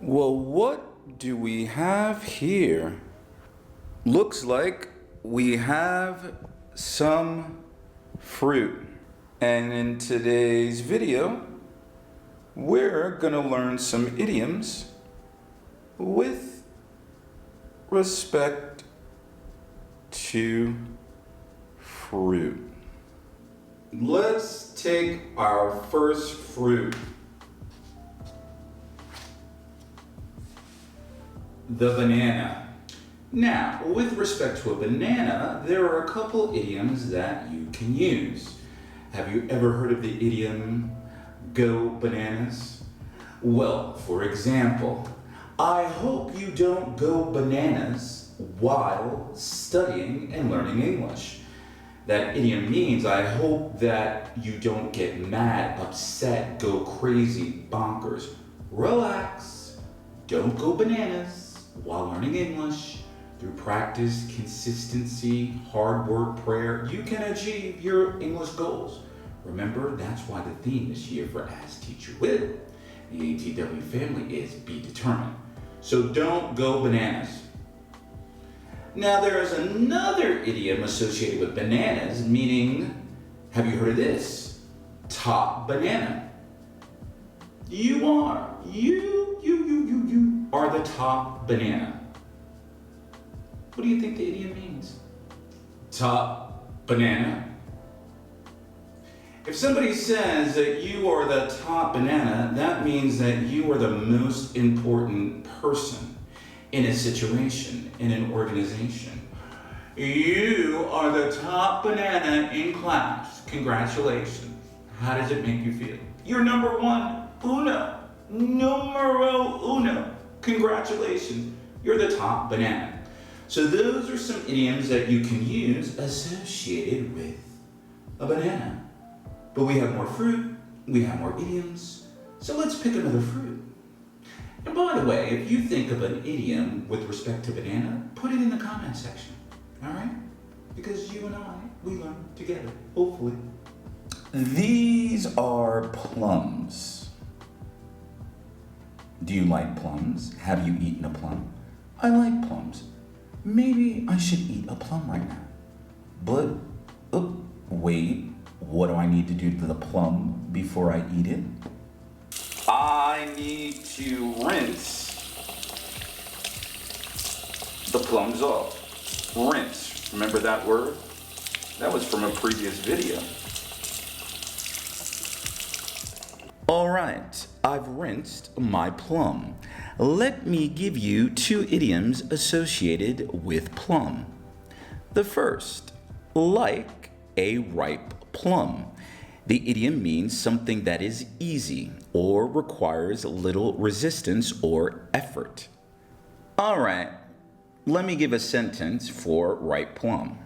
Well, what do we have here? Looks like we have some fruit. And in today's video, we're gonna learn some idioms with respect to fruit. Let's take our first fruit. The banana. Now, with respect to a banana, there are a couple idioms that you can use. Have you ever heard of the idiom, go bananas? Well, for example, I hope you don't go bananas while studying and learning English. That idiom means I hope that you don't get mad, upset, go crazy, bonkers. Relax, don't go bananas while learning English. Through practice, consistency, hard work, prayer, you can achieve your English goals. Remember, that's why the theme this year for Ask Teacher Will, the ATW family, is Be Determined. So don't go bananas. Now there is another idiom associated with bananas, meaning, have you heard of this? Top banana. You are the top banana. What do you think the idiom means? Top banana. If somebody says that you are the top banana, that means that you are the most important person in a situation, in an organization. You are the top banana in class. Congratulations. How does it make you feel? You're number one, uno, numero uno. Congratulations. You're the top banana. So those are some idioms that you can use associated with a banana. But we have more fruit, we have more idioms, so let's pick another fruit. And by the way, if you think of an idiom with respect to banana, put it in the comment section, all right? Because you and I, we learn together, hopefully. These are plums. Do you like plums? Have you eaten a plum? I like plums. Maybe I should eat a plum right now. But, wait, what do I need to do to the plum before I eat it? I need to rinse the plums off. Rinse, remember that word? That was from a previous video. All right, I've rinsed my plum. Let me give you two idioms associated with plum. The first, like a ripe plum. The idiom means something that is easy or requires little resistance or effort. All right, let me give a sentence for ripe plum.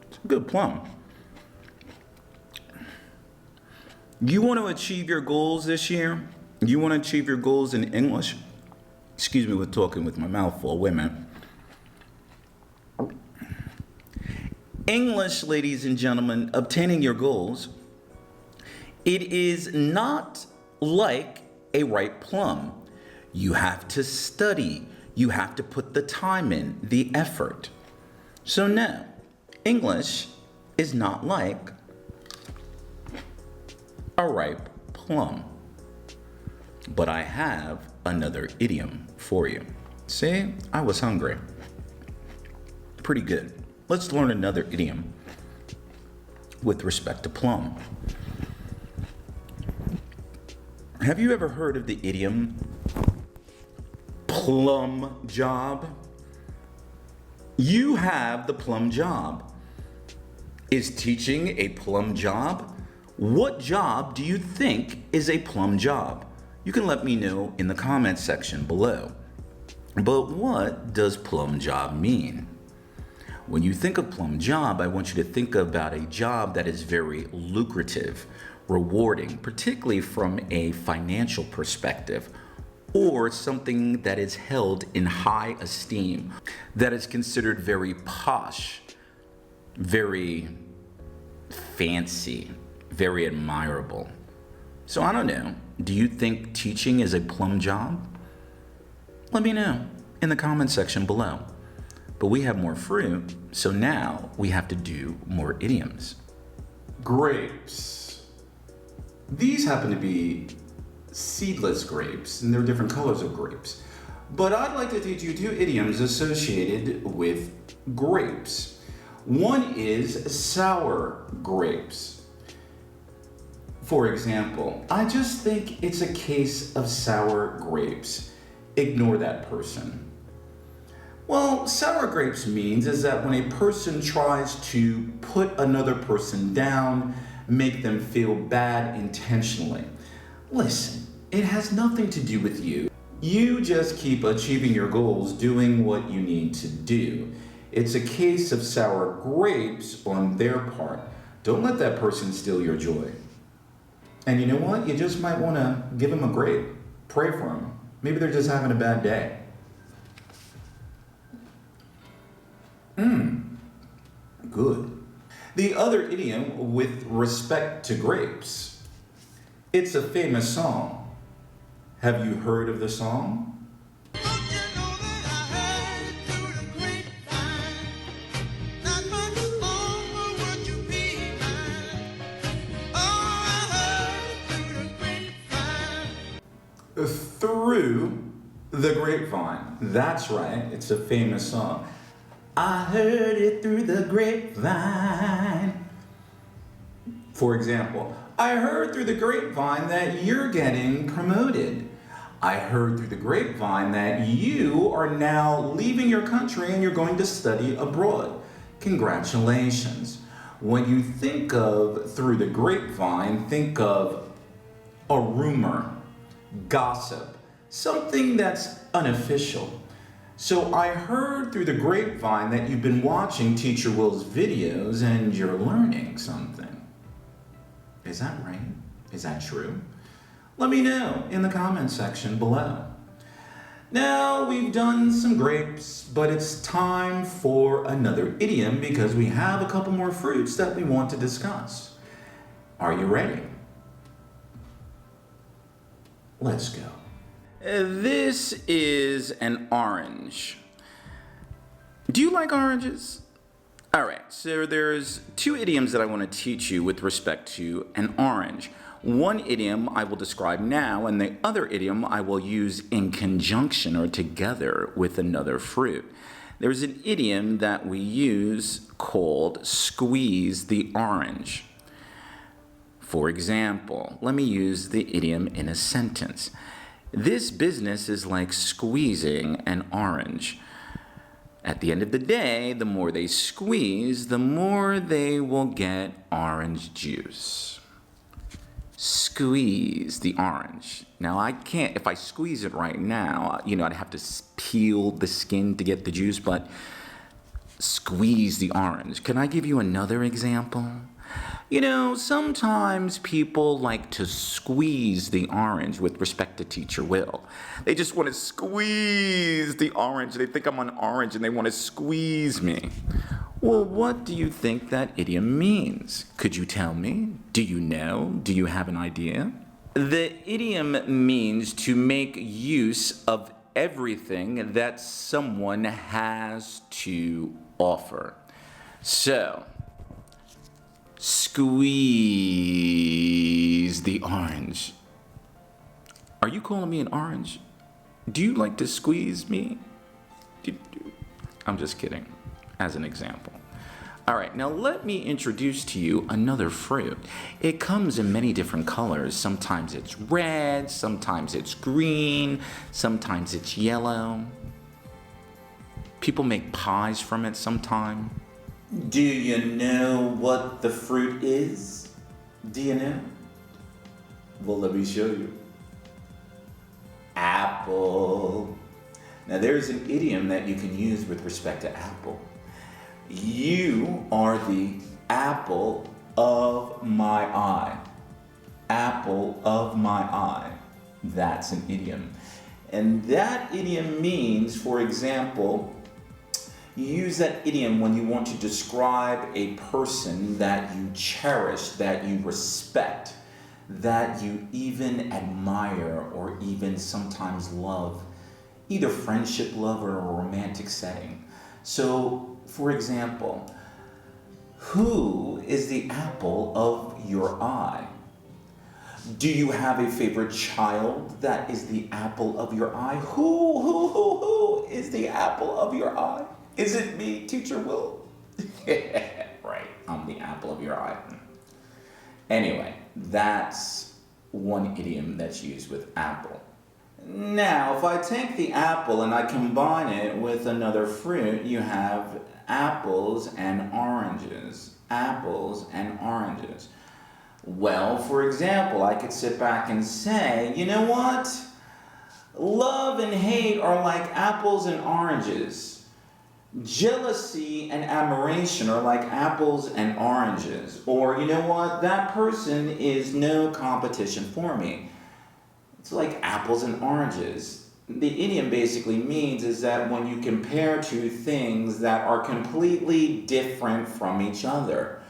It's a good plum. You want to achieve your goals this year? You want to achieve your goals in English? Excuse me, we're talking with my mouth full. Wait a minute. English, ladies and gentlemen, obtaining your goals, it is not like a ripe plum. You have to study. You have to put the time in, the effort. So no, English is not like a ripe plum. But I have another idiom for you. See, I was hungry. Pretty good. Let's learn another idiom with respect to plum. Have you ever heard of the idiom plum job? You have the plum job. Is teaching a plum job? What job do you think is a plum job? You can let me know in the comments section below. But what does plum job mean? When you think of plum job, I want you to think about a job that is very lucrative, rewarding, particularly from a financial perspective, or something that is held in high esteem, that is considered very posh, very fancy, very admirable. So I don't know, Do you think teaching is a plum job? Let me know in the comment section below. But we have more fruit, so now we have to do more idioms. Grapes. These happen to be seedless grapes, and they're different colors of grapes. But I'd like to teach you 2 idioms associated with grapes. One is sour grapes. For example, I just think it's a case of sour grapes. Ignore that person. Well, sour grapes means is that when a person tries to put another person down, make them feel bad intentionally. Listen, it has nothing to do with you. You just keep achieving your goals, doing what you need to do. It's a case of sour grapes on their part. Don't let that person steal your joy. And you know what? You just might want to give them a grape. Pray for them. Maybe they're just having a bad day. Good. The other idiom with respect to grapes. It's a famous song. Have you heard of the song? Through the grapevine. That's right, it's a famous song. I heard it through the grapevine. For example, I heard through the grapevine that you're getting promoted. I heard through the grapevine that you are now leaving your country and you're going to study abroad. Congratulations. When you think of through the grapevine, think of a rumor, gossip, something that's unofficial. So I heard through the grapevine that you've been watching Teacher Will's videos and you're learning something. Is that right? Is that true? Let me know in the comment section below. Now we've done some grapes, but it's time for another idiom because we have a couple more fruits that we want to discuss. Are you ready? Let's go. This is an orange. Do you like oranges? All right, so there's 2 idioms that I want to teach you with respect to an orange. One idiom I will describe now, and the other idiom I will use in conjunction or together with another fruit. There's an idiom that we use called squeeze the orange. For example, let me use the idiom in a sentence. This business is like squeezing an orange. At the end of the day, the more they squeeze, the more they will get orange juice. Squeeze the orange. Now, I can't, if I squeeze it right now, I'd have to peel the skin to get the juice, but squeeze the orange. Can I give you another example? Sometimes people like to squeeze the orange with respect to Teacher Will. They just want to squeeze the orange. They think I'm an orange and they want to squeeze me. Well, what do you think that idiom means? Could you tell me? Do you know? Do you have an idea? The idiom means to make use of everything that someone has to offer. So, squeeze the orange. Are you calling me an orange? Do you like to squeeze me? I'm just kidding, as an example. All right, now let me introduce to you another fruit. It comes in many different colors. Sometimes it's red, sometimes it's green, sometimes it's yellow. People make pies from it sometime. Do you know what the fruit is? Do you know? Well, let me show you. Apple. Now, there's an idiom that you can use with respect to apple. You are the apple of my eye. Apple of my eye. That's an idiom. And that idiom means, for example, you use that idiom when you want to describe a person that you cherish, that you respect. that you even admire or even sometimes love, either friendship love or a romantic setting. So, for example, who is the apple of your eye? Do you have a favorite child that is the apple of your eye? Who is the apple of your eye? Is it me, Teacher Will? Right, I'm the apple of your eye. Anyway, that's one idiom that's used with apple. Now, if I take the apple and I combine it with another fruit, you have apples and oranges. Apples and oranges. Well, for example, I could sit back and say, you know what? Love and hate are like apples and oranges. Jealousy and admiration are like apples and oranges. Or, you know what? That person is no competition for me. It's like apples and oranges. The idiom basically means is that when you compare two things that are completely different from each other,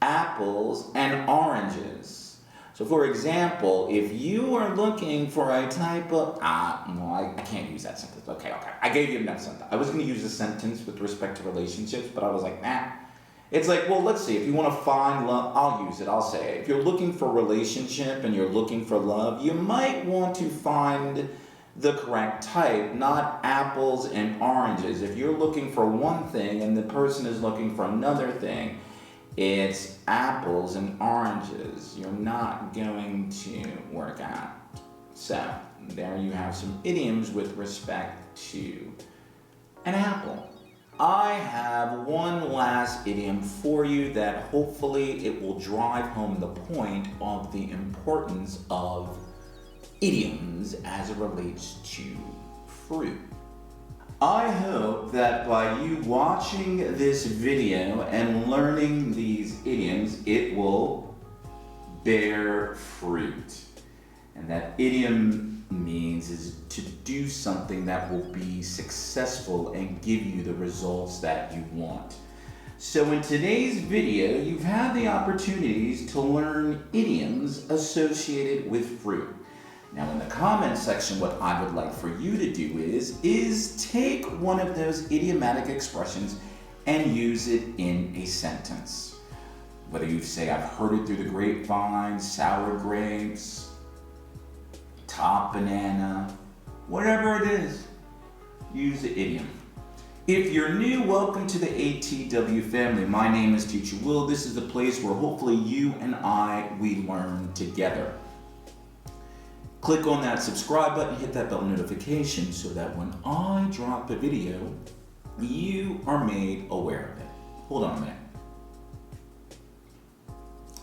apples and oranges. So for example, if you are looking for a type of, I can't use that sentence. Okay. I gave you enough sentence. I was going to use a sentence with respect to relationships, but I was like, nah. It's like, well, let's see. If you want to find love, I'll use it. I'll say it. If you're looking for a relationship and you're looking for love, you might want to find the correct type, not apples and oranges. If you're looking for one thing and the person is looking for another thing, it's apples and oranges. You're not going to work out. So, there you have some idioms with respect to an apple. I have one last idiom for you that hopefully it will drive home the point of the importance of idioms as it relates to fruit. I hope that by you watching this video and learning these idioms, it will bear fruit. And that idiom means is to do something that will be successful and give you the results that you want. So in today's video, you've had the opportunities to learn idioms associated with fruit. Now in the comment section, what I would like for you to do is take one of those idiomatic expressions and use it in a sentence. Whether you say, I've heard it through the grapevine, sour grapes, top banana, whatever it is, use the idiom. If you're new, welcome to the ATW family. My name is Teacher Will. This is the place where hopefully you and we learn together. Click on that subscribe button, hit that bell notification so that when I drop a video, you are made aware of it. Hold on a minute.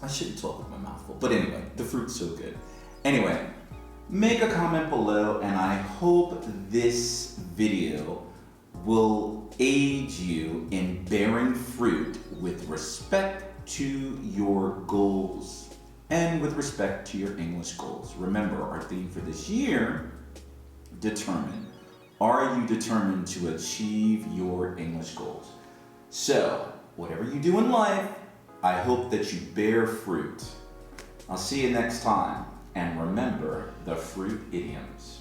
I shouldn't talk with my mouth full, but anyway, the fruit's so good. Anyway, make a comment below, and I hope this video will aid you in bearing fruit with respect to your goals and with respect to your English goals. Remember, our theme for this year, determined. Are you determined to achieve your English goals? So, whatever you do in life, I hope that you bear fruit. I'll see you next time. And remember the fruit idioms.